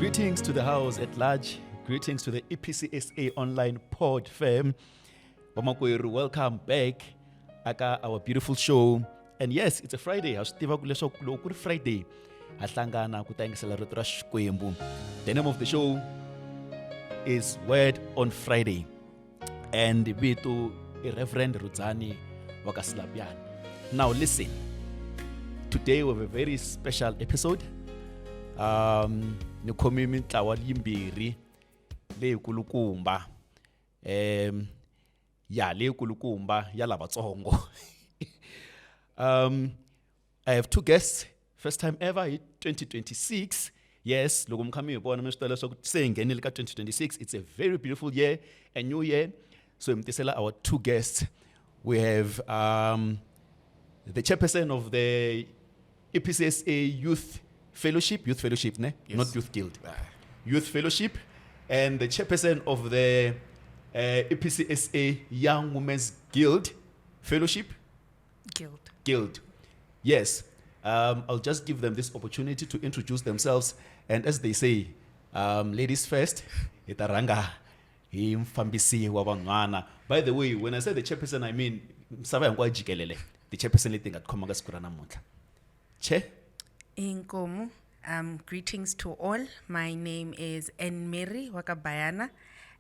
Greetings to the house at large. Greetings to the EPCSA online pod fam. Bamakweru, welcome back. Aka our beautiful show. And yes, it's a Friday. Hastiva kulesho kulokuri Friday. Hatlangana kutangisela rito ra Xikwembu. The name of the show is Word on Friday. And vito Reverend Rudzani Wakaslapian. Now listen. Today we have a very special episode. Nikhomi mitlawa yimbirhi leyikulukumba leyikulukumba ya lavatsongo. I have two guests, first time ever in 2026. Yes, loko mkhami yibona mesitolo sokuthi sengenile ka 2026. It's a very beautiful year, a new year. So imtisela our two guests. We have the chairperson of the EPCSA Youth Fellowship, ne? Yes. Not Youth Guild. Youth Fellowship, and the chairperson of the EPCSA Young Women's Guild Fellowship. Guild. Yes. I'll just give them this opportunity to introduce themselves. And as they say, ladies first, itaranga imfambisi wabangwana. By the way, when I say the chairperson, I mean the chairperson leading at Komaga Skurana Mutla. Che? Inkomu, greetings to all. My name is Mary Wakabayana,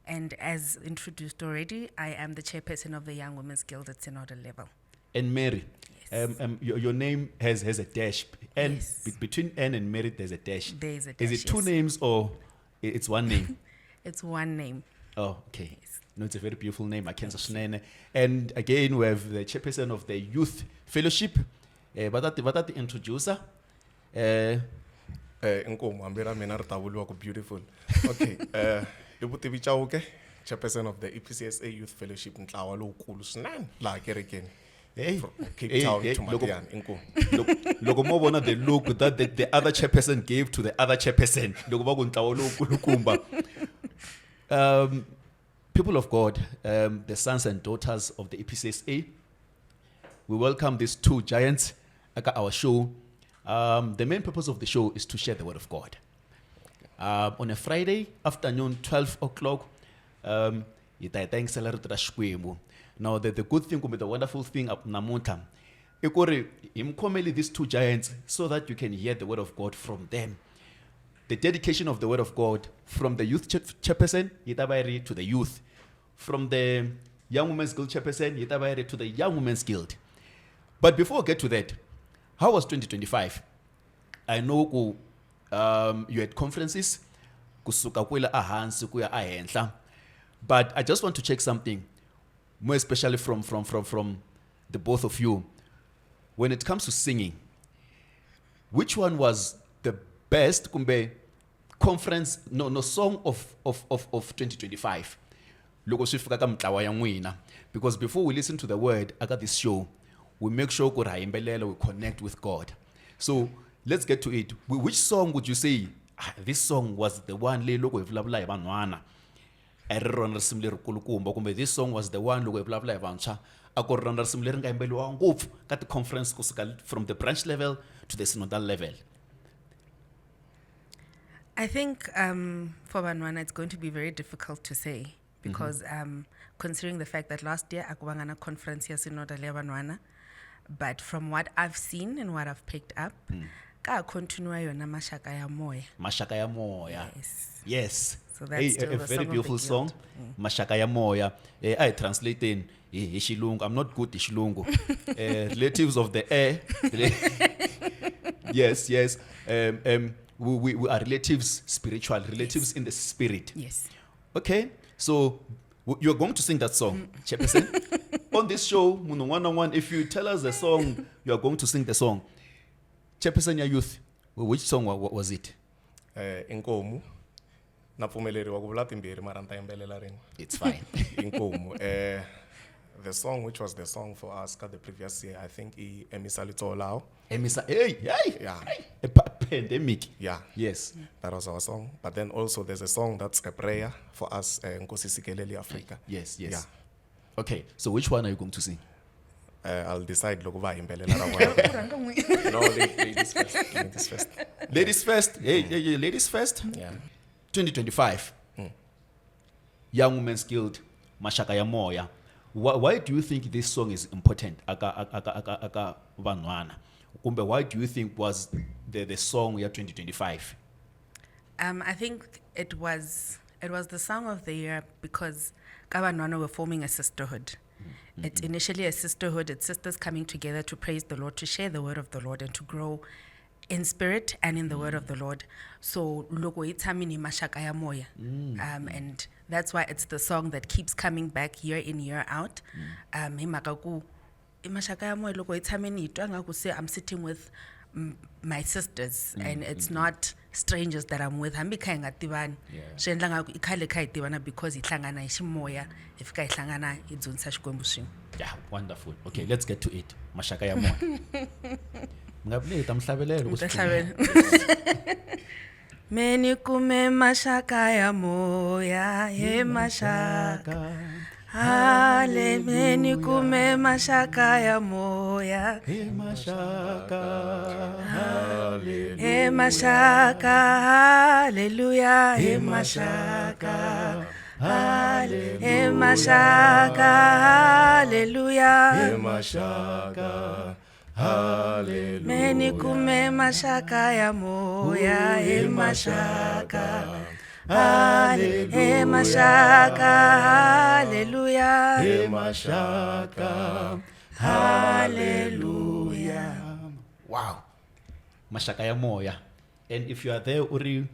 and as introduced already, I am the chairperson of the Young Women's Guild at Synodal level. And Mary, Yes. your name has a dash. And Yes. between N and Mary, there's a dash. There's a Is dash, it two yes. names or it's one name? It's one name. Oh, okay. Yes. No, it's a very beautiful name. I can't say. And again, we have the chairperson of the Youth Fellowship. But the introducer. Inkomo ambira mina ritavulwa ku beautiful. Okay, ibutivi chauke, chairperson of the EPCSA Youth Fellowship ntlawa lowukulu swinene laha kerekeni. Hey, From Cape Town to look, Matian, Inkomo. look, more the look that the other chairperson gave to the other chairperson. People of God, the sons and daughters of the EPCSA, we welcome these two giants at our show. The main purpose of the show is to share the word of God. On a Friday afternoon, 12 o'clock, now the good thing, the wonderful thing of Namunta, these two giants so that you can hear the word of God from them. The dedication of the word of God from the youth chairperson to the youth, from the Young Women's Guild chairperson to the Young Women's Guild. But before I get to that, how was 2025? I know you had conferences, kusuka kwela ahansi kuya ahenhla, but I just want to check something, more especially from the both of you. When it comes to singing, which one was the best conference, no song of 2025? Loko swi fika ka mintlawa ya n'wina, because before we listen to the word aka this show, we make sure we connect with God. So let's get to it. Which song would you say this song was the one le loko evlavula hi vanhwana a ri rona risimu leri kulukumba, kumbe this song was the one loko evlavula hi vantshwa a ku ri rona risimu leri nga yimbeliwa ngopfu ka ti conference kusuka from the branch level to the synodal level? I think for Banwana, it's going to be very difficult to say because considering the fact that last year akubangana conference ya Synodal ya Banwana, but from what I've seen and what I've picked up, ka continue yona Mashaka ya Moya. Mashaka ya Moya. Yes. So that's still a the very song of beautiful the song. guild. Mashaka ya Moya. I translate in Shilungu. I'm not good in Shilungu. Relatives of the air. Yes. We are relatives, spiritual, relatives in the spirit. Yes. Okay, so you're going to sing that song, Chairperson. On this show, one-on-one, if you tell us the song, you are going to sing the song. Chairperson, your youth, which song was it? Inkomo. Napfumeleriwa ku vula timbirhi mara ni ta yimbelela rin'we. It's fine. Inkomo. The song which was the song for us the previous year, I think Emisa Litolao. Hey, Yeah. a pandemic. Yeah. Yes. That was our song. But then also there's a song that's a prayer for us, Nkosi Sikeleli Africa. Yes. Yeah. Okay, so which one are you going to sing? I'll decide loko va yimbelela ra vona. No, ladies first. Ladies first. Ladies first. Hey, ladies first. Yeah. 2025, Young Women's Guild, Mashaka ya Moya. Why do you think this song is important? Aka Vanwana. Kumbe, why do you think was the song year 2025? I think it was the song of the year because Kabanwana were forming a sisterhood. It's initially a sisterhood. It's sisters coming together to praise the Lord, to share the word of the Lord, and to grow in spirit and in the word of the Lord. So logo itamini mashaka ya moya. And that's why it's the song that keeps coming back year in, year out. Himakaku mashaka ya moya logo itamini itwanga say I'm sitting with my sisters and it's not strangers that I'm with. Hambi kaya ngatibani. Shendla ngaku ikhale kaya tibana because itlangana ishimoya. If kaya itlangana idzunsa shikwembu shim. Yeah, wonderful. Okay, let's get to it. Mashaka ya Moya. Ngabuleta mhlabelelo Mhlabelelo. Meni kume mashaka ya moya, he mashaka. Hale meni kume mashaka ya moya, he mashaka. he mashaka, hallelujah, he mashaka. He mashaka, hallelujah, he mashaka. Hallelujah. Meni kume mashaka ya moya, he mashaka. He mashaka, hallelujah. He mashaka. Hallelujah. Wow. Mashaka ya Moya. And if you are there, Uri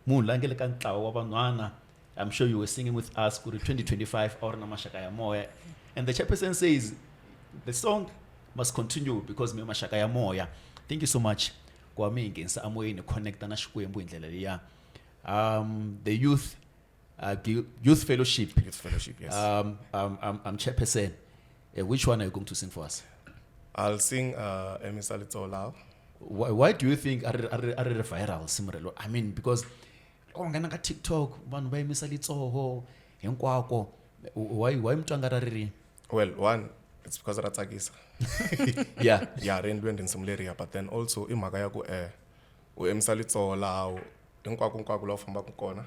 Mulangele Kantlawa wa Vanwana, I'm sure you were singing with us, Uri 2025, Orna Mashaka ya Moya. And the chairperson says the song must continue because me Mashaka ya Moya. Thank you so much. Kwa mingi nsa amoyeni connecta na shikwembu indlela leya. The youth fellowship. Youth fellowship, yes. I'm chairperson. Which one are you going to sing for us? I'll sing Emisa Litolao. Why do you think are viral simrelo? I mean, because ongana ka TikTok vanhu va yimisa litsoho hinkwako. Why mtwanga riri? Well, one, it's because ratsakisa. Yeah. Yeah, rendwend in some area, but then also imhaka ya ku Emisa Litolao hinkwako la famba kona.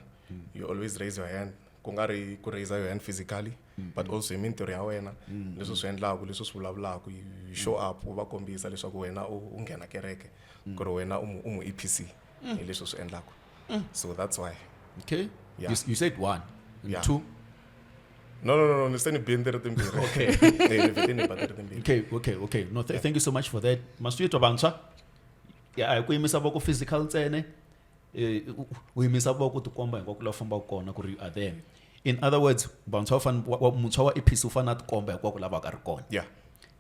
You always raise your hand. Kungari ku raise your hand physically, but also imintirho ya wena leswo swi endlaku leswo swi vulavulaka, you show up u va kombisa leswaku wena u nghena kereke ku ri wena umu EPC hi leswo swi endlaku. So that's why. Okay. Yeah. You said one. And Yeah. two. No, ni se ni bindiri timbirhi. Okay. No, thank you so much for that. Masuyetwa bantshwa. Yeah, ku yimisa voko physical ntsene. U yimisa voko ti komba hinkwako la famba kona ku ri you are there. In other words, bantshwa muntshwa wa EPC u fana ti komba hinkwako lava ka ri kona. Yeah.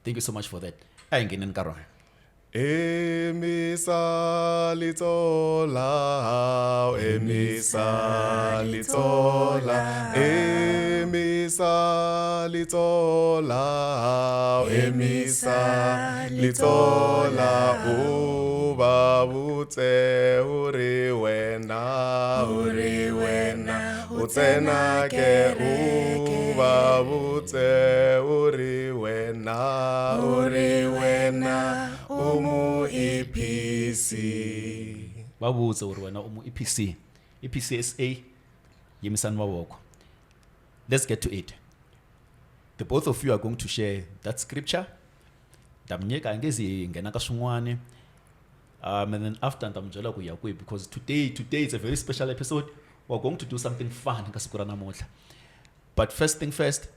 Thank you so much for that. A hi ngeneni ka rona. Emisa Litolao, Emisa Litolao, Emisa Litolao, Emisa Litolao, babutse uri wena, utsena ke babutse uri wena, umu EPC. Babutse uri wena umu EPC. EPCSA yimisani mavoko. Let's get to it. The both of you are going to share that scripture. Damnyeka angezi ngena ka swin'wana. And then after ndambyela ku ya kwihi because today is a very special episode. We're going to do something fun ka siku ra namuntlha. But first thing first,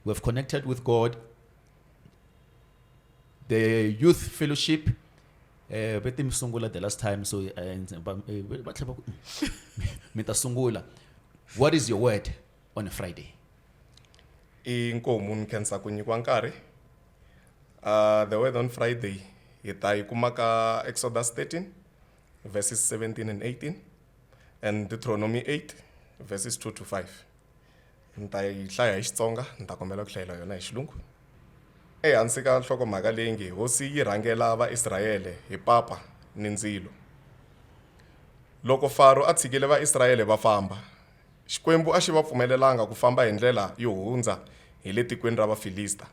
we've connected with God. The youth fellowship beti msungula the last time, so mita sungula. What is your word on a Friday? Inkomu nikhensa ku nyikiwa nkarhi. The word on Friday hi ta yi kuma ka Exodus 13 verses 17 and 18 and Deuteronomy 8 verses 2 to 5. Ni ta yi hlaya hi Xitsonga, ni ta kombela ku hlayela yona hi Xilungu. Ehansi ka nhlokomhaka leyi nge hosi yi rhangela va-Israyele hi papa ni ndzilo. Loko Faro a tshikile va-Israyele va famba, Xikwembu a xi va pfumelelanga ku famba hi ndlela yo hundza hi le tikweni ra Vafilista.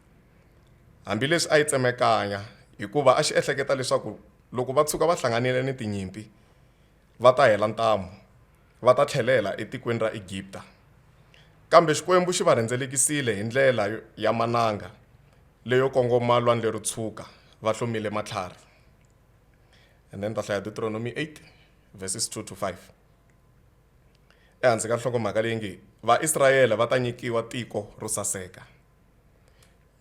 Hambileswi a yi tsemekanya hikuva a xi ehleketa leswaku loko va tshuka va hlanganile ni tinyimpi va ta hela ntamu. va ta tlhelela etikweni ra Egipta. Kambe Xikwembu xi va rhendzelekisile hi ndlela ya mananga leyo kongoma lwandle ro tshuka va hlomile matlhari. And then ta hlaya Deuteronomy 8 verses 2 to 5. Ehansi ka nhlokomhaka leyi nge Vaisrayele va ta nyikiwa tiko ro saseka.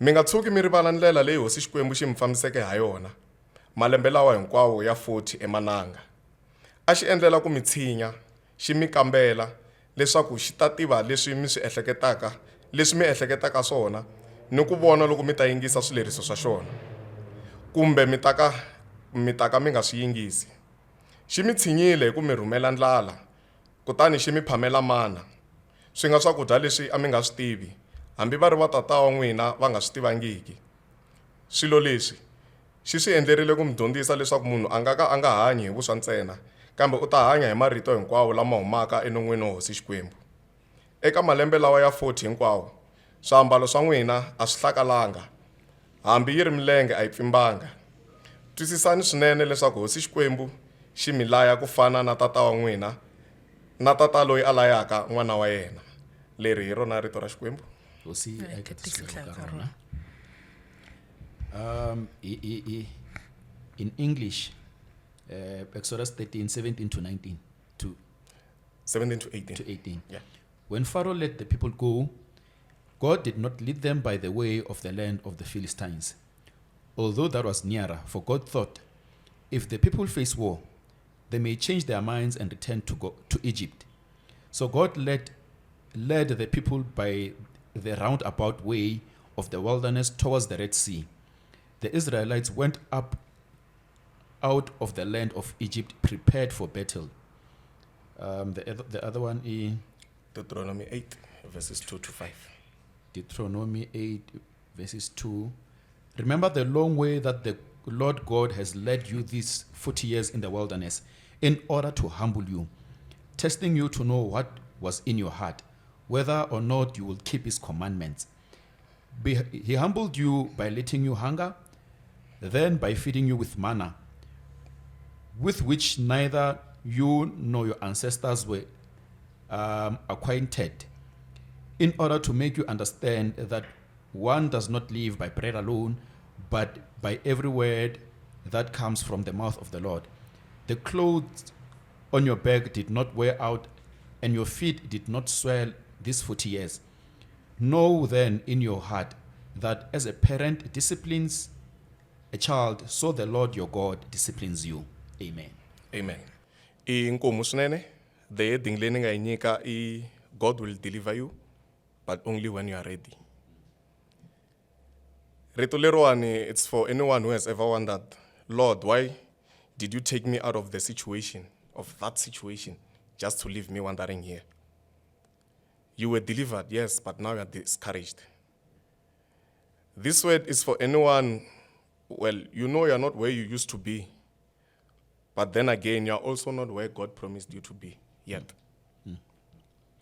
Mi nga tshuki mi rivala ndlela leyi Hosi Xikwembu xi mi fambiseke ha yona malembe lawa hinkwawo ya 40 emananga. A xi endlela ku mi tshinya, xi mi kambela leswaku xi ta tiva leswi mi ehleketaka swona ni ku vona loko mi ta yingisa swileriso swa xona. Kumbe mi ta ka mi nga swi yingisi. Xi mi tshinyile hi ku mi rhumela ndlala, kutani xi mi phamela mana. Swi nga swakudya leswi a mi nga swi tivi, hambi va ri va tata wa n'wina va nga swi tivangiki. Swilo leswi xi swi endlerile ku mi dyondzisa leswaku munhu a nga hanyi hi vuswa ntsena, kambe u ta hanya hi marito hinkwawo lama humaka enon'wini wa Hosi Xikwembu. Eka malembe lawa ya 40 hinkwawo, swiambalo swa n'wina a swi hlakalanga, hambi yi ri milenge a yi pfimbanga. Twisisani swinene leswaku Hosi Xikwembu xi mi laya ku fana na tata wa n'wina, na tata loyi a layaka n'wana wa yena. Leri hi rona rito ra Xikwembu. Hosi Right, a ka tiki tiselo ka tlhaka rona. In English, Exodus 13, 17 to 19 to 17 to 18. 18. Yeah. When Pharaoh let the people go, God did not lead them by the way of the land of the Philistines, although that was nearer, for God thought, if the people face war, they may change their minds and return to Egypt. So God led the people by the roundabout way of the wilderness towards the Red Sea. The Israelites went up out of the land of Egypt prepared for battle. The other one is Deuteronomy 8 verses 2 to 5. Deuteronomy 8 verses 2. Remember the long way that the Lord God has led you these 40 years in the wilderness in order to humble you, testing you to know what was in your heart, whether or not you will keep his commandments. He humbled you by letting you hunger, then by feeding you with manna, with which neither you nor your ancestors were acquainted, in order to make you understand that one does not live by bread alone, but by every word that comes from the mouth of the Lord. The clothes on your back did not wear out, and your feet did not swell these 40 years. Know then in your heart that as a parent disciplines a child, so the Lord your God disciplines you. Amen. Amen. Inkomu swinene, the heading leyi ni nga yi nyika I God will deliver you, but only when you are ready. Rito lerwani, it's for anyone who has ever wondered, Lord, why did you take me out of the situation, of that situation, just to leave me wandering here? You were delivered, yes, but now you are discouraged. This word is for anyone, well, you know you are not where you used to be, but then again, you are also not where God promised you to be yet.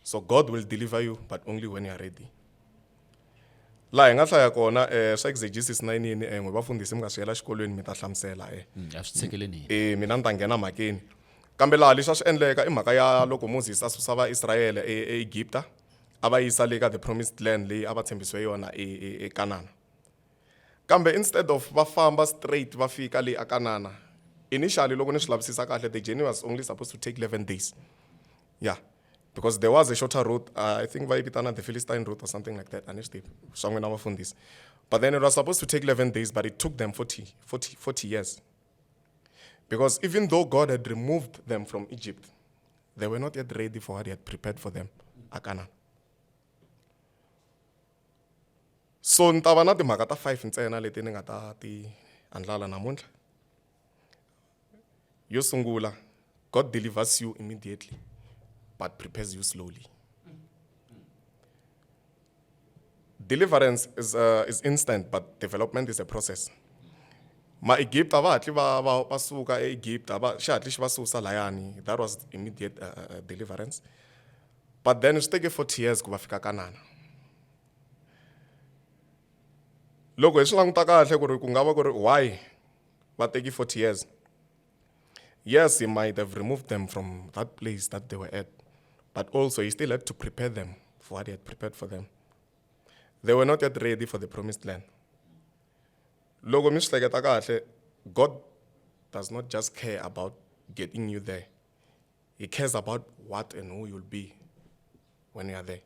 So God will deliver you, but only when you are ready. La hi nga hlaya kona swa exegesis 9 yini n'we vafundhisi mi nga swi yela xikolweni mi ta hlamusela A swi tsekeleni. mina ni ta nghena mhakeni. Kambe laha leswi a swi endleka I mhaka ya loko Moses a susa vaIsrayele eEgipta a va yisa le ka the promised land leyi a va tshembisiwe yona eKanana. Kambe instead of va famba straight va fika le eKanana, initially loko ni swi lavisisa kahle the journey was only supposed to take 11 days. Yeah. Because there was a shorter route, I think Vaipitana, the Philistine route or something like that, but then it was supposed to take 11 days, but it took them 40 years. Because even though God had removed them from Egypt, they were not yet ready for what he had prepared for them, Akana. So ntava na timhaka ta 5 ntsena leti ni nga ta ti andlala namuntlha. Yo sungula, God delivers you immediately, but prepares you slowly. Deliverance is instant, but development is a process. Ma Egypt va hatli va suka eEgypt va xi va susa layani, that was immediate deliverance. But then it take 40 years ku va fika Kanana. Loko hi swi languta kahle ku ri ku nga va ku ri why va teki 40 years. Yes, he might have removed them from that place that they were at, but also he still had to prepare them for what he had prepared for them. They were not yet ready for the promised land. Loko mi swi hleketa kahle, God does not just care about getting you there. He cares about what and who you'll be when you are there.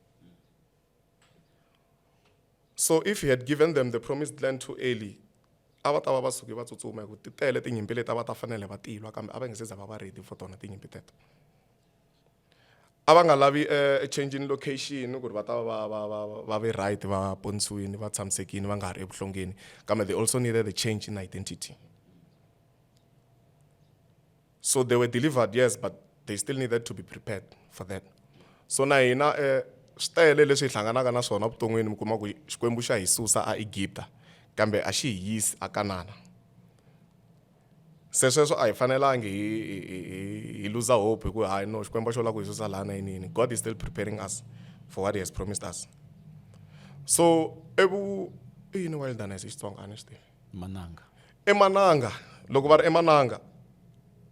So if he had given them the promised land too early, a va ta va va suke va tsutsuma hi ku ti tele tinyimpi leti a va ta fanele va tilwa kambe a va nge se za va va ready for tona tinyimpi teto. A va nga lavi a change in location ku ri va ta va ve right va ponisiwini va tshamisekile va nga ha ri evuhlongeni kambe they also needed a change in identity. So they were delivered, yes, but they still needed to be prepared for that. So na hina swi tele leswi hi hlanganaka na swona vuton'wini mi kuma ku Xikwembu xa hi susa a Egipta kambe a xi hi yisi a Kanana. Se sweswo a hi fanelangi hi lose hope hi ku hayi no Xikwembu xo lava ku hi susa lana yinini. God is still preparing us for what he has promised us. So yini wilderness hi Xitsonga a ni swi tivi. Mananga. Emananga loko va ri emananga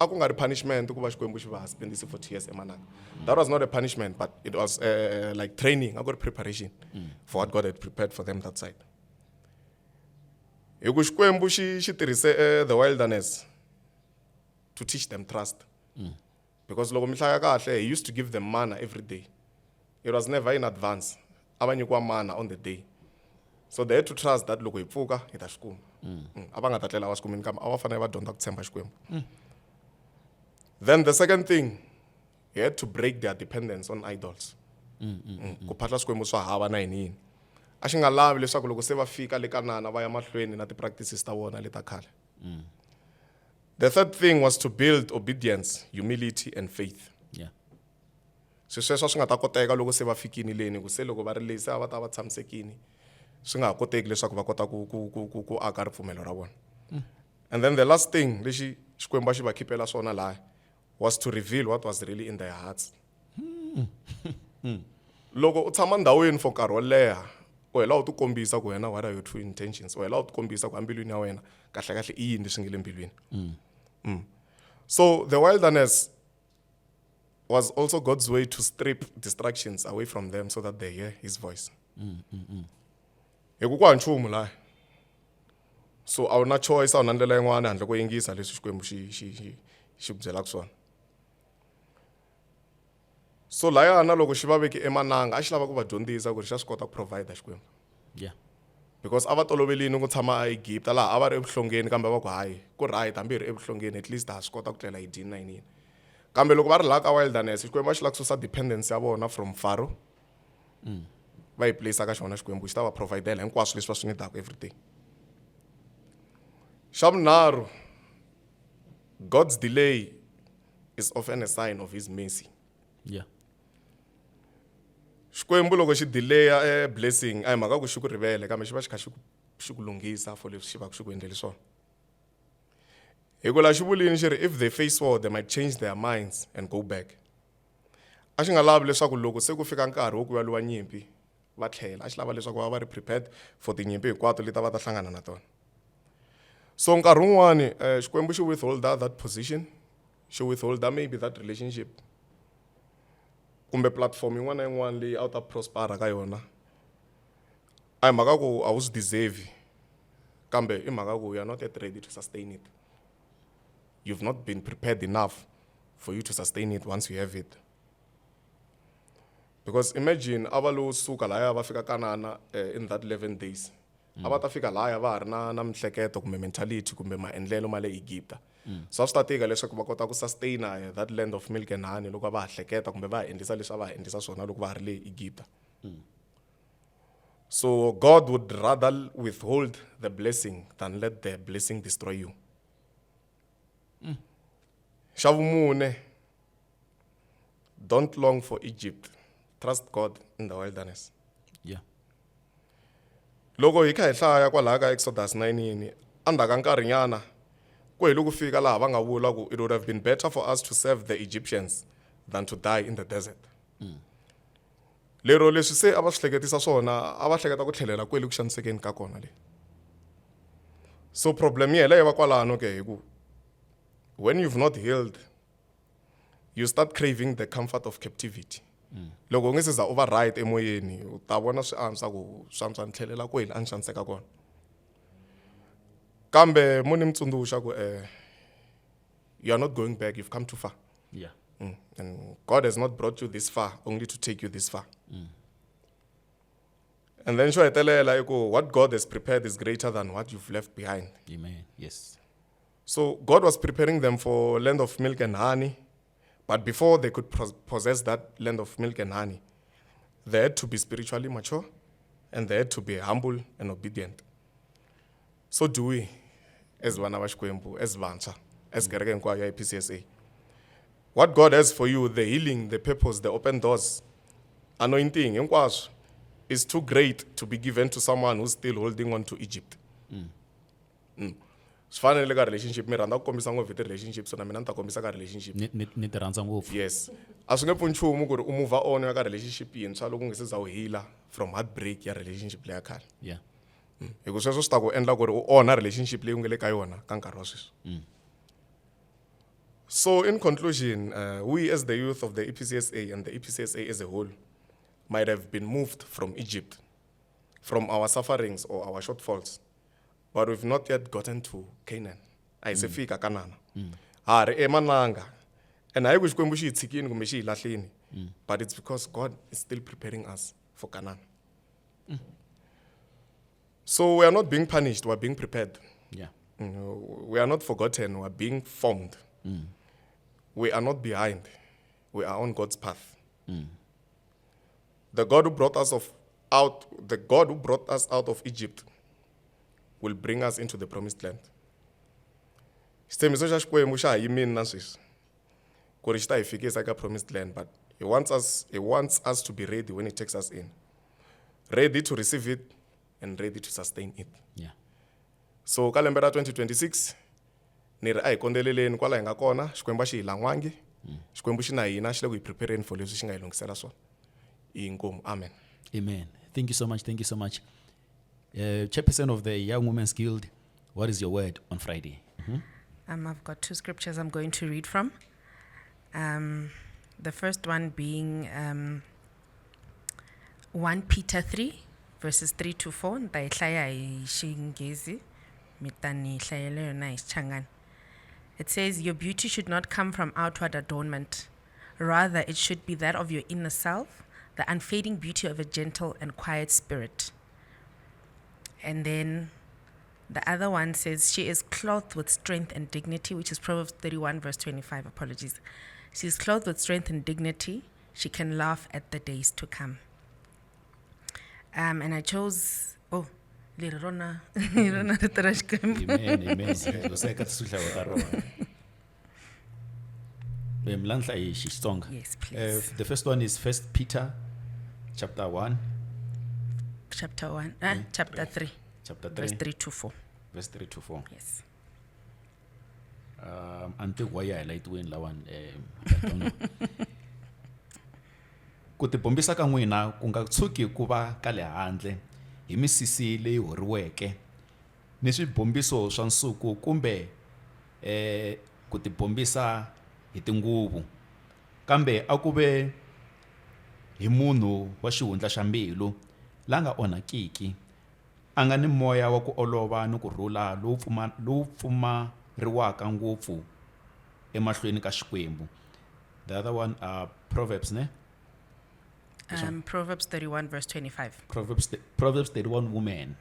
a ku nga ri punishment ku va Xikwembu xi va spendise 40 years emananga. That was not a punishment, but it was like training, a good preparation for what God had prepared for them that side. Hi ku Xikwembu xi tirhise the wilderness to teach them trust. Because loko mi hlaya kahle, he used to give them manna every day. It was never in advance. A va nyikiwa manna on the day. So they had to trust that loko hi pfuka hi ta xi kuma. A va nga ta tlela va xi kumini kambe a va fanele va dyondza ku tshemba Xikwembu. Then the second thing, he had to break their dependence on idols. Ku phatla Xikwembu swa hava na yini. A xi nga lavi leswaku loko se va fika le Kanana va ya mahlweni na ti-practices ta vona le ta khale. The third thing was to build obedience, humility and faith. Yeah. Sweswo swi nga ta koteka loko se va fikini leni ku se loko va ri lesi a va ta va tshamisekini swi nga ha koteki leswaku va kota ku aka ripfumelo ra vona. And then the last thing lexi Xikwembu a xi va khipela swona laha was to reveal what was really in their hearts. Loko u tshama ndhawini for nkarhi wo leha u hela u ti kombisa ku wena what are your true intentions, u hela u ti kombisa ku embilwini ya wena kahle kahle i yini leswi nge le mbilwini. So the wilderness was also God's way to strip distractions away from them so that they hear his voice. Hi ku kwa nchumu laha. So a wu na choice, a wu na ndlela yin'wana handle ko yingisa leswi Xikwembu xi ku byelaka swona. So layana loko xi va veki emananga a xi lava ku va dyondzisa ku ri xa swi kota ku provide Xikwembu. Yeah. Because a va tolovelini ku tshama eEgipta laha a va ri evuhlongeni kambe va ku hayi ku right hambi hi ri evuhlongeni at least ha swi kota ku tlela hi dyini na yinini. Kambe loko va ri laha ka wilderness Xikwembu a xi lava ku susa dependence ya vona from Pharaoh. Va yi place ka xona Xikwembu xi ta va providela hinkwaswo leswi va swi nidaka everyday. Xa vunharhu, God's delay is often a sign of his mercy. Yeah. Xikwembu loko xi delaya blessing a hi mhaka ku xi ku rivele kambe xi va xi kha xi ku lunghisa for leswi xi va xi ku endlele swona. Hi ku laha xi vulini xi ri if they face war they might change their minds and go back. A xi nga lavi leswaku loko se ku fika nkarhi wo ku ya luwa nyimpi va tlhela, a xi lava leswaku va va ri prepared for tinyimpi hinkwato leti va ta hlangana na tona. So nkarhi wun'wani Xikwembu xi withholda that position, xi withholda maybe that relationship kumbe platform yin'wana na yin'wana leyi a wu ta prospera ka yona. A hi mhaka ku a wu swi deserve kambe i mhaka ku you are not yet ready to sustain it. You've not been prepared enough for you to sustain it once you have it. Because imagine a va lo suka lahaya va fika Kanana in that 11 days. A va ta fika lahaya va ha ri na mihleketo kumbe mentality kumbe maendlelo ma le Egipta. So a swi ta tika leswaku va kota ku sustain that land of milk and honey loko va ha hleketa kumbe va ha endlisa leswi a va ha endlisa swona loko va ha ri le Egipta. So God would rather withhold the blessing than let the blessing destroy you. Xa vumune, don't long for Egypt. Trust God in the wilderness. Yeah. Loko hi kha hi hlaya kwalaha ka Exodus 9 endzhaku ka nkarhinyana ku heli ku fika laha va nga vula ku it would have been better for us to serve the Egyptians than to die in the desert. Lero leswi se a va swi hleketisa swona a va hleketa ku tlhelela kweli ku xanisekeni ka kona le. So problem yi hela yi va kwalano ke hi ku when you've not healed you start craving the comfort of captivity loko nge se za u va right emoyeni u ta vona swi antswa ku swantswa ni tlhelela kweli a ni xaniseka kona kambe mo ni mi tsundzuxa ku you are not going back, you've come too far. Yeah. And God has not brought you this far only to take you this far. And then sure, what God has prepared is greater than what you've left behind. Amen. Yes. So God was preparing them for land of milk and honey, but before they could possess that land of milk and honey, they had to be spiritually mature and they had to be humble and obedient. So do we, as Vanavashkwembu, as Vancha, as Geregenkwa PCSA. What God has for you, the healing, the purpose, the open doors, anointing, is too great to be given to someone who's still holding on to Egypt. Finally, a relationship, me randa kombisa ngopfu hi relationship, so na mina nta kombisa ka relationship. Ni ti rhandza ngopfu. Yes. A swi nge pfuni nchumu ku ri u move on ka relationship yintshwa loko u nge se za u heala from heartbreak ya relationship leya khale. Yeah. Hikuva sweswo swi ta ku endla ku ri u onha relationship leyi u nge le ka yona ka nkarhi wa sweswi. So in conclusion, we as the youth of the EPCSA and the EPCSA as a whole might have been moved from Egypt, from our sufferings or our shortfalls, but we've not yet gotten to Canaan. Ayisefika kanana. Hari emananga. And hayi ku Xikwembu xi hi tshikini kumbe xi hi lahlini. But it's because God is still preparing us for Canaan. So we are not being punished, we are being prepared. Yeah. We are not forgotten, we are being formed. We are not behind. We are on God's path. The God who brought us out of Egypt will bring us into the promised land. Xitshembiso xa Xikwembu xa ha yimini na sweswi ku ri xi ta hi fikisa eka promised land, but he wants us to be ready when he takes us in. Ready to receive it and ready to sustain it. Yeah. So ka lembe ra 2026 ni ri a hi kondeleleni kwala hi nga kona, Xikwembu xi hi langwangi, Xikwembu xi na hina xi le ku hi prepareni for leswi xi nga hi lungisela swona. Inkomu. Amen. Amen. Thank you so much. Thank you so much. Chairperson of the Young Women's Guild, what is your word on Friday? I've got two scriptures I'm going to read from. The first one being 1 Peter 3, verses 3 to 4. It says, your beauty should not come from outward adornment. Rather, it should be that of your inner self, the unfading beauty of a gentle and quiet spirit. And then the other one says, she is clothed with strength and dignity, which is Proverbs 31, verse 25. Apologies. She is clothed with strength and dignity. She can laugh at the days to come. And I chose, Lirona. Amen. Yes, please. The first one is 1 Peter chapter 1. Chapter 3. Chapter 3. Verse 3 to 4. Verse 3 to 4. Yes. Until why I like to win la one. I don't know. Ku tibombisa ka n'wina ku nga tshuki ku va ka le handle hi misisi leyi horiweke ni swibombiso swa nsuku kumbe ku tibombisa hi tinguvu, kambe a ku ve hi munhu wa xihundla xa mbilu la nga onhakiki, a nga ni moya wa ku olova ni kurhula lowu pfumariwaka ngopfu emahlweni ka Xikwembu. The other one are Proverbs, ne? Proverbs 31, verse 25. Proverbs 31, woman.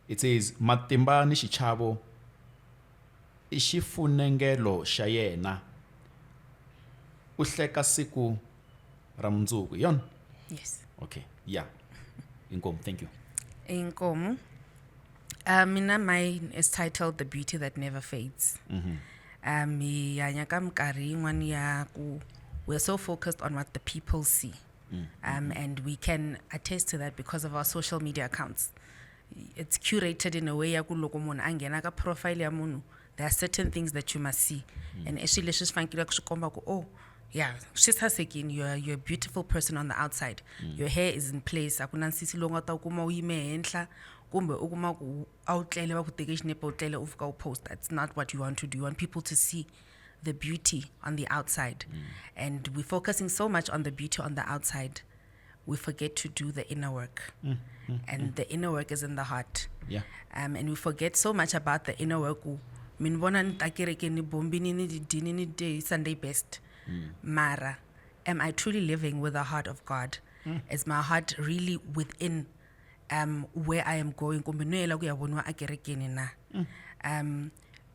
It says, matimba ni xichavo i xifunengelo xa yena, u hleka siku ra mundzuku. Yon? Yes. Okay, yeah. Inkomu, thank you. Inkomu. Mina, mine is titled The Beauty That Never Fades. We're so focused on what the people see. And we can attest to that because of our social media accounts. It's curated in a way ya ku loko munhu a nghena ka profile ya munhu, there are certain things that you must see. And actually leswi swi fanekele ku swi komba ku yeah, swi sasekini, you're a beautiful person on the outside. Your hair is in place. Akuna nsisi lowu nga ta kuma u yime henhla kumbe u kuma ku a wu tlele va ku teke xinepe u tlele u fika u post. That's not what you want to do. You want people to see the beauty on the outside. And we're focusing so much on the beauty on the outside, we forget to do the inner work. And the inner work is in the heart. Yeah. And we forget so much about the inner work. Minbona ntakereke ni bombi ni dini ni day Sunday best. Mara, am I truly living with the heart of God? Is my heart really within where I am going?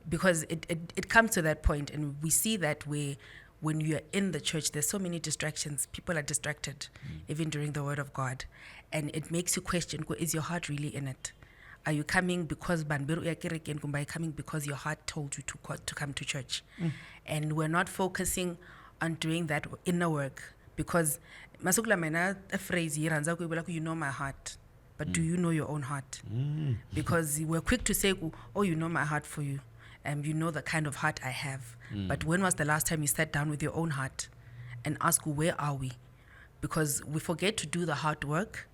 Because it comes to that point, and we see that when you're in the church, there's so many distractions. People are distracted, even during the word of God. And it makes you question, is your heart really in it? Are you coming because banberu ya kereke kumba are you coming because your heart told you to come to church? And we're not focusing on doing that inner work, because masukula mena a phrase here anza ku you know my heart, but do you know your own heart? Because we're quick to say, oh, you know my heart for you, and you know the kind of heart I have. But when was the last time you sat down with your own heart and asked, where are we? Because we forget to do the hard work.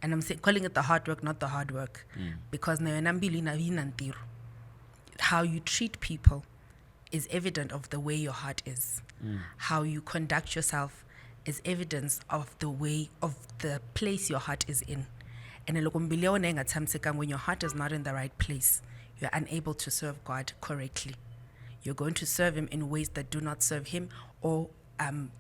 And I'm calling it the hard work, not the hard work. Because how you treat people is evident of the way your heart is. How you conduct yourself is evidence of the way, of the place your heart is in. And when your heart is not in the right place, you're unable to serve God correctly. You're going to serve him in ways that do not serve him or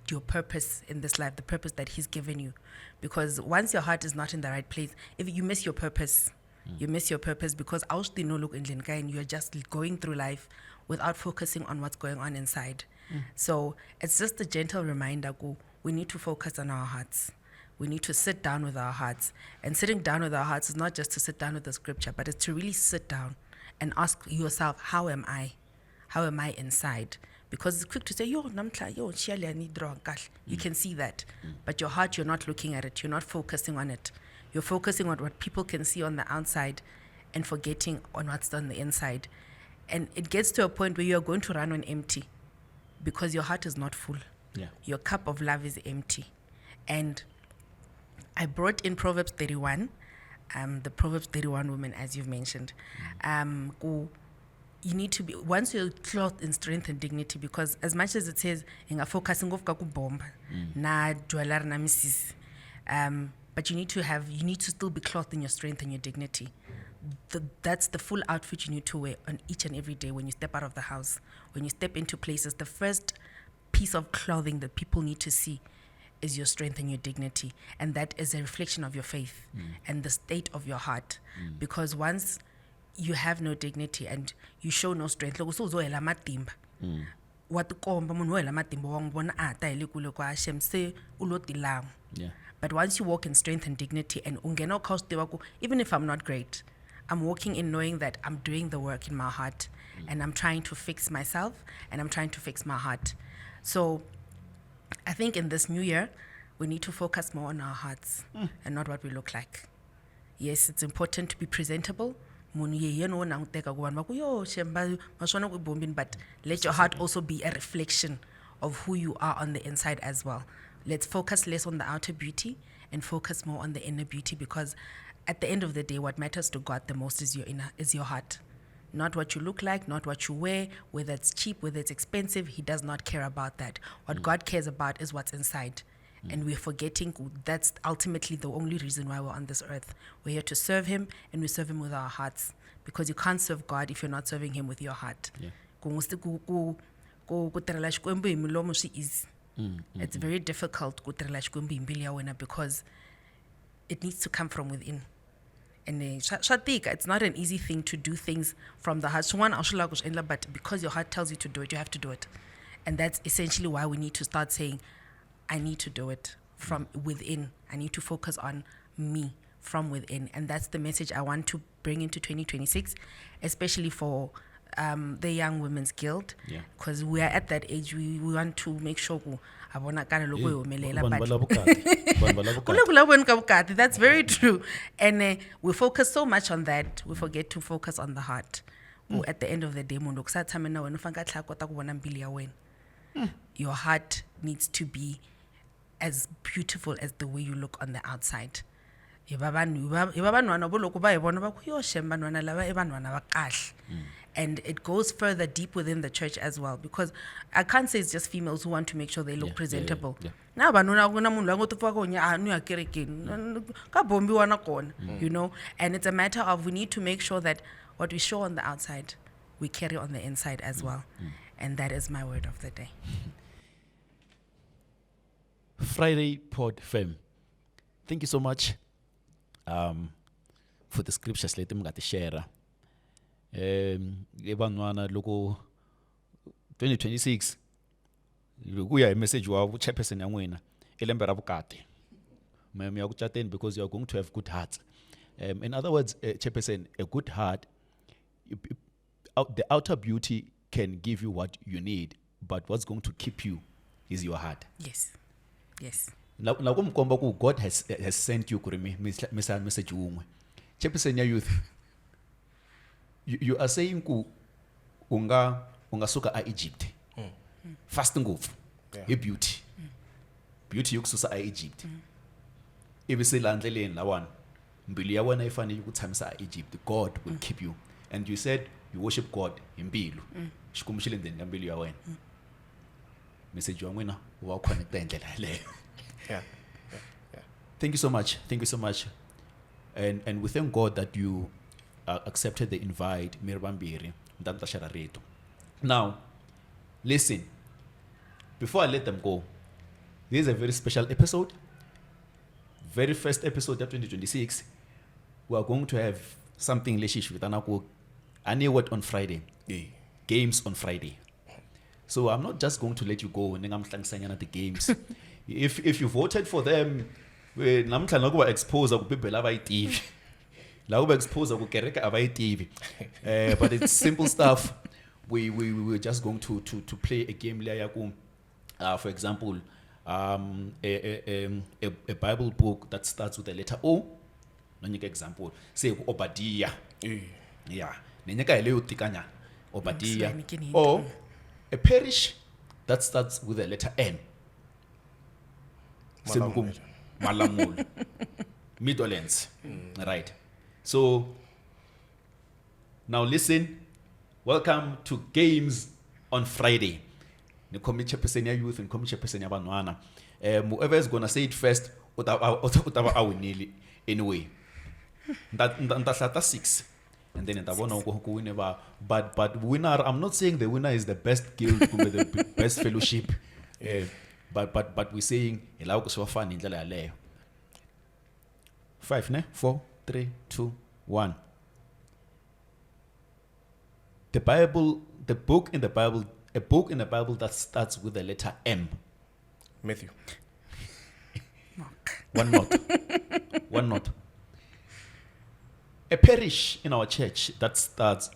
your purpose in this life, the purpose that he's given you. Because once your heart is not in the right place, if you miss your purpose, you miss your purpose, because and you're just going through life without focusing on what's going on inside. So it's just a gentle reminder, we need to focus on our hearts. We need to sit down with our hearts. And sitting down with our hearts is not just to sit down with the scripture, but it's to really sit down and ask yourself, how am I? How am I inside? Because it's quick to say, you can see that. But your heart, you're not looking at it. You're not focusing on it. You're focusing on what people can see on the outside and forgetting on what's on the inside. And it gets to a point where you're going to run on empty because your heart is not full. Yeah. Your cup of love is empty. And I brought in Proverbs 31, the Proverbs 31 woman, as you've mentioned. You need to be, once you're clothed in strength and dignity, because as much as it says focusing but you need to still be clothed in your strength and your dignity. That's the full outfit you need to wear on each and every day when you step out of the house, when you step into places. The first piece of clothing that people need to see is your strength and your dignity, and that is a reflection of your faith and the state of your heart. Because once you have no dignity and you show no strength, but once you walk in strength and dignity, and even if I'm not great, I'm walking in knowing that I'm doing the work in my heart, and I'm trying to fix myself, and I'm trying to fix my heart. So I think in this new year, we need to focus more on our hearts and not what we look like. Yes, it's important to be presentable, but let your heart also be a reflection of who you are on the inside as well. Let's focus less on the outer beauty and focus more on the inner beauty, because at the end of the day, what matters to God the most is your heart. Not what you look like, not what you wear, whether it's cheap, whether it's expensive. He does not care about that. What God cares about is what's inside. And we're forgetting that's ultimately the only reason why we're on this earth. We're here to serve him, and we serve him with our hearts. Because you can't serve God if you're not serving him with your heart. It's very difficult because it needs to come from within. And it's not an easy thing to do things from the heart. But because your heart tells you to do it, you have to do it. And that's essentially why we need to start saying, I need to do it from within. I need to focus on me from within. And that's the message I want to bring into 2026, especially for the Young Women's Guild. Because we are at that age, we want to make sure that's very true. And we focus so much on that, we forget to focus on the heart. At the end of the day, your heart needs to be as beautiful as the way you look on the outside. hi va vanhwana vo loko va hi vona va ku yo shem vanhwana lava I vanhwana va kahle. And it goes further deep within the church as well, because I can't say it's just females who want to make sure they look presentable. Now vanhuna ku na munhu loyi a ngo ti pfuka ku nya a nu ya kerekeni ka bombiwa na kona, you know. And it's a matter of we need to make sure that what we show on the outside we carry on the inside as well. And that is my word of the day. Friday Pod Fam, thank you so much for the scriptures leti mi nga ti share. Van'wana loko 2026 loko ya hi message wa chairperson ya n'wina I lembe ra vukati, mi ya ku cateni because you are going to have good hearts. In other words, chairperson, a good heart, the outer beauty can give you what you need, but what's going to keep you is your heart. Yes. Yes. Na kumkomba ku God has sent you kuri mi message unwe. Chairperson ya youth, you are saying ku unga suka a Egypt. Fast ngopfu. I beauty. Beauty yokususa a Egypt. Ibe selandleleni lawana. Mbili ya wena ifanele ukuthamisa a Egypt. God will keep you. And you said you worship God impilo. Shikumshile ndeni ngambili ya wena. Message wa n'wina wa connecta endlela leyo. Yeah. Thank you so much. Thank you so much. And we thank God that you accepted the invite. Mirabambiri. Now, listen. Before I let them go, this is a very special episode. Very first episode of 2026. We are going to have something leshish with Anako. Word on Friday. Games on Friday. So I'm not just going to let you go and then I'm at the games. If you voted for them, I'm trying to expose people like TV. Like expose kereka abai TV. But it's simple stuff. We're just going to play a game like for example, a Bible book that starts with the letter O. Nanyika example. Say Obadiah. Yeah. Nanyika leo tikanya. Obadiah. Or a parish that starts with the letter M. Malamul. Midlands. Right. So now listen. Welcome to Games on Friday. The committee chairperson ya youth and committee chairperson ya banwana. Whoever is gonna say it first, utaba awinili anyway. That 6. And then but winner, I'm not saying the winner is the best guild, the best fellowship. But we're saying 5, ne? 4, 3, 2, 1. The Bible, a book in the Bible that starts with the letter M. Matthew. Mark. One note. A parish in our church that starts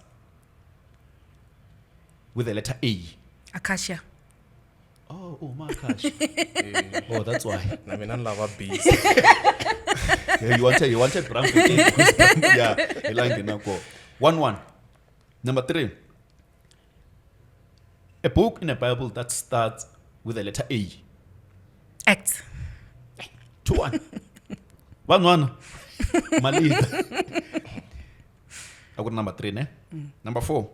with the letter A. Acacia. Oh my gosh. Oh, that's why. I mean, I love bees. Yeah, you wanted brown. Yeah, I like the number 1. Number 3. A book in the Bible that starts with the letter A. Acts. 2-1. 1-1. Malita. I got number 3, ne? Number 4.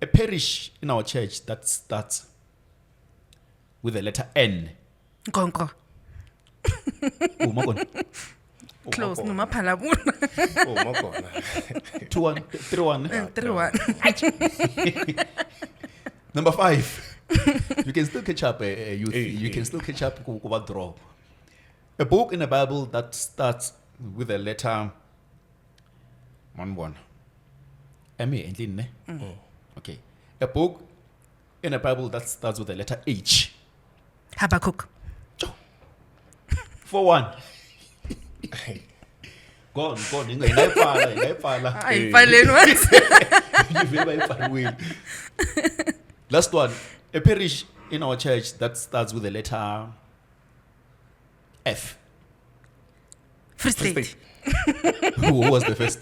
A parish in our church that starts with the letter N. Nkonko. Oh, Makon. Close. No maphalabuna. Oh, Makona. 2-1. 3-1. 3-1. Number 5. You can still catch up, youth. You can still catch up with draw. A book in the Bible that starts with the letter 1. M-A-N-T, okay. A book in the Bible that starts with the letter H. Habakkuk. 4-1. Go on. Ay, palen once. Last one. A parish in our church that starts with the letter F. Free State. Who was the first?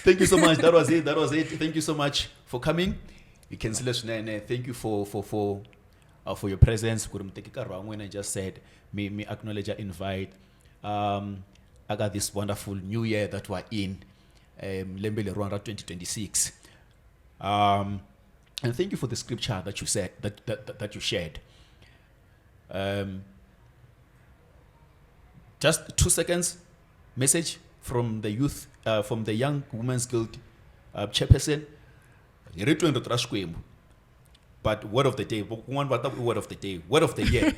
Thank you so much. That was it. Thank you so much for coming. You can see us. Thank you for for your presence. When I just said, me acknowledge your invite. I got this wonderful new year that we're in, Lembele Rwanda 2026. And thank you for the scripture that you said, that you shared. Just 2 seconds, message from the youth, from the Young Women's Guild chairperson. But word of the day, word of the day, word of the year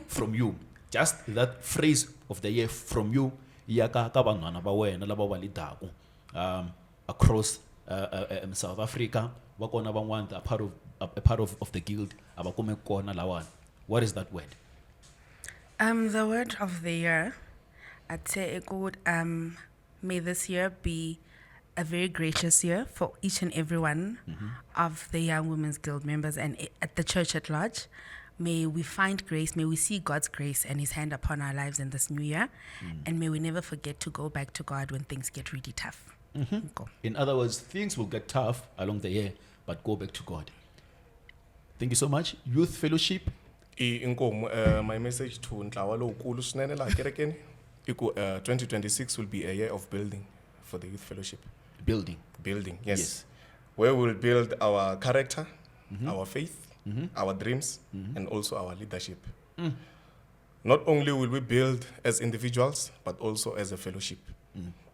from you. Just that phrase of the year from you, across South Africa, a part of the guild. What is that word? The word of the year, I'd say it would, may this year be a very gracious year for each and every one of the Young Women's Guild members and at the church at large. May we find grace, may we see God's grace and His hand upon our lives in this new year, and may we never forget to go back to God when things get really tough. Go. In other words, things will get tough along the year, but go back to God. Thank you so much. Youth Fellowship. My message to Ntlawa lokulu swinene la kerekeni, 2026 will be a year of building for the Youth Fellowship. Building. Building, yes. Where we'll build our character, our faith, our dreams, and also our leadership. Not only will we build as individuals, but also as a fellowship.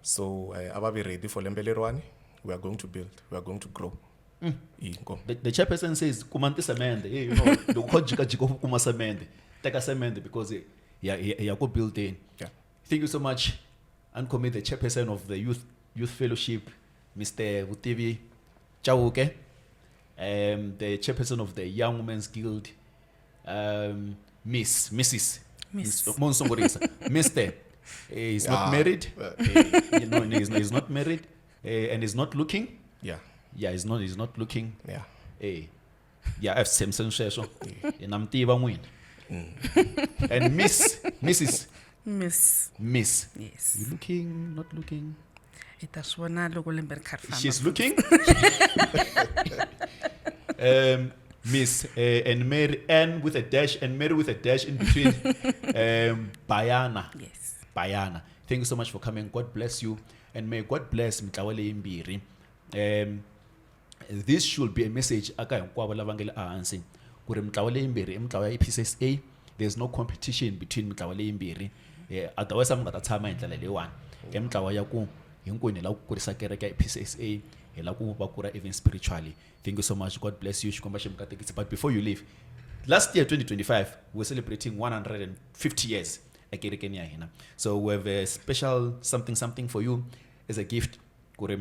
So, Ababi ready for Lembele Rwani. We are going to build. We are going to grow. The chairperson says, "Kumante samende." You know, the kojika jiko kuma samende. Take a samende because yeah, go build in. Yeah. Thank you so much, Ankomi, the chairperson of the Youth Fellowship, Mr. Vutivi Chauke, the chairperson of the Young Women's Guild, Mrs. Monsongorisa, Mr. He's not married. He's not married, and he's not looking. Yeah. Yeah, he's not looking. Yeah. Yeah, I've same sensation. And I'm Tiva win. And Mrs. Miss. Yes. You looking, not looking? She's She's looking. Miss and Mary, Ann with a dash and Mary with a dash in between. Bayana. Yes. Bayana. Thank you so much for coming. God bless you. And may God bless Mtlawale Imbiri. This should be a message. PCSA. There's no competition between Mtlawale Imbiri. Otherwise, I'm going to tell my one. PCSA. Even spiritually. Thank you so much. God bless you. But before you leave, last year, 2025, we're celebrating 150 years. So we have a special something for you as a gift. But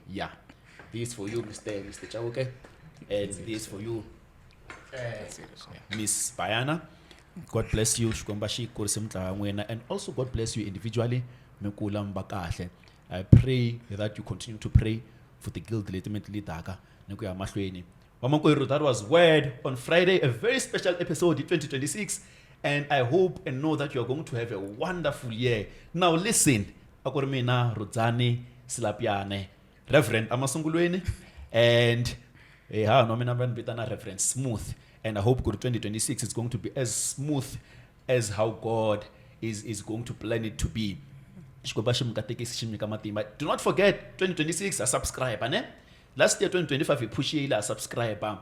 yeah, this is for you, Mr. Chauke, and this is for you, Miss Bayana. God bless you, and also God bless you individually. I pray that you continue to pray for the guild legitimately daga. That was Word on Friday, a very special episode in 2026, and I hope and know that you are going to have a wonderful year. Now listen, Akormina Rodzani Silapiane, Reverend Amasungulweni, and Reverend Smooth. And I hope 2026 is going to be as smooth as how God is going to plan it to be. But do not forget, 2026, a subscriber. Last year, 2025, we push a subscriber.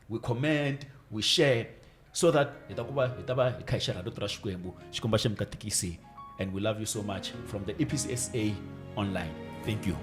We comment, we share, so that and we love you so much from the EPCSA Online. Thank you.